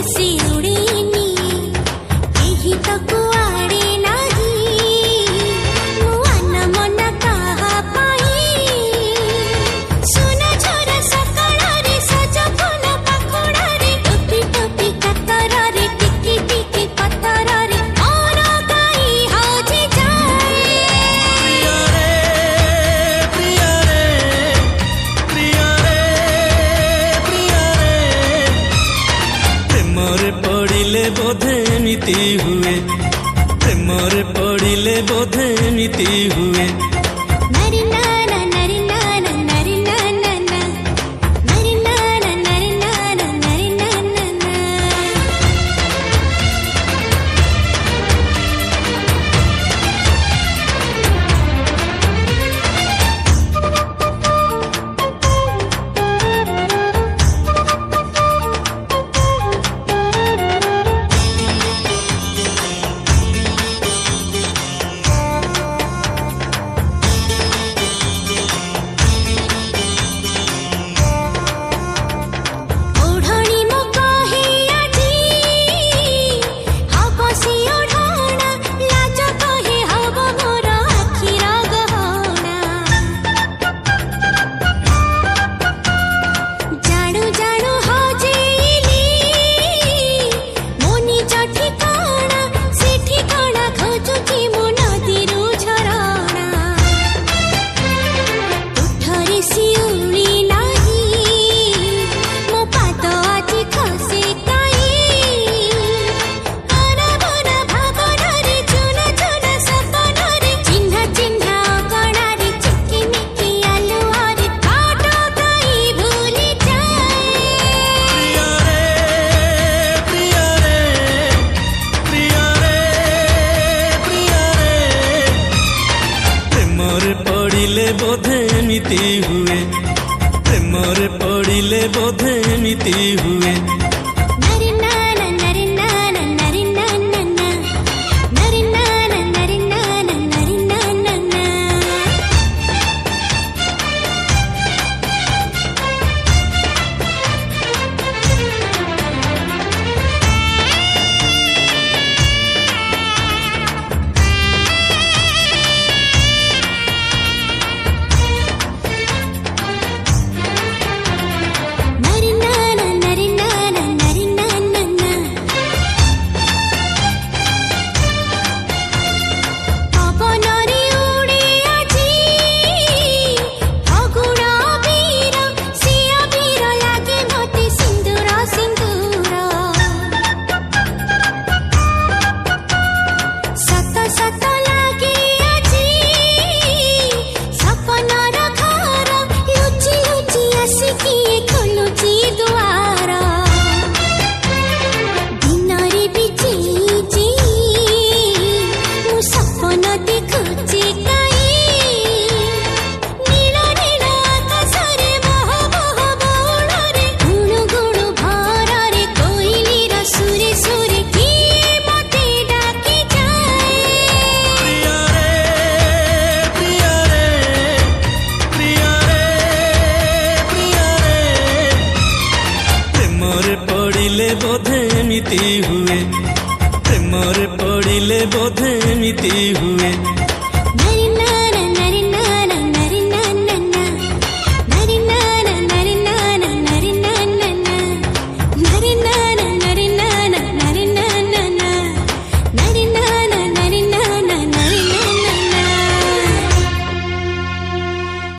ବେଶୀ ଉଡ଼େନି ଏହି ତ କୁଆଡ଼େ ନାହିଁ ମୁଁ ଆନମନା କାହା ପାଇଁ ସୁନା ଝରା ସକାଳରେ ସଜ ଫୁଲ ପାଖୁଡ଼ାରେ ଟୋପି ଟୋପି କାତରରେ ଟିକି ଟିକି ପଥରରେ ମୋର ଗାଈ ହଜି ଯାଏ। प्रेमरे पड़िले बोधे एमिति हुए प्रेमरे पड़िले बोधे एमिति हुए नरी नाना नरी नाना नरी नाना नरी नाना नरी नाना नरी नाना। ओढ़णी मो कहे आजी हब सी ओढ़णा लाज कहे हब मोर आखिर गहणा जाणु जाणु हजेइली मो निज ठिकाणा से ठिकाणा खोजुची मो नदीरू झरणा उठरे सिउली नाही मो पाद आଜି ଖସେ କାହିଁ ଅନାବନା ଭାବନାରେ ଚୁନା ଚୁନା ସପନରେ ଚିହ୍ନା ଚିହ୍ନା ଅଗଣାରେ ଚିକିମିକି ଆଲୁଅରେ କାଟ କାହିଁ ଭୁଲି ଯାଏ। प्रेमरे पड़िले बोधे एमिति हुए प्रेमरे पड़िले बोधे एमिति हुए नरी नाना नरी नाना नरी नाना नरी नाना नरी नाना नरी नाना। नरी नाना नरी नाना नरी नाना। पवनरे उड़े आजी फगुण अबीर से अबीर लागे मते सिंदूर सिंदूर सत सत लागे आजी सपनर घर लुचि लुचि आसिकी खोलुची दुआर दिनरे बिचिची मु सपन देखुची काहीं नील नील आकाशरे बह बह बौଳରେ गुणु गुणु भରରେ कोइलीर सुरे सुरे किଏ ମତେ ଡାକି ଯାଏ। प्रेमरे पड़िले बोधे एमिति हुए प्रेमरे पड़िले बोधे एमिति हुए।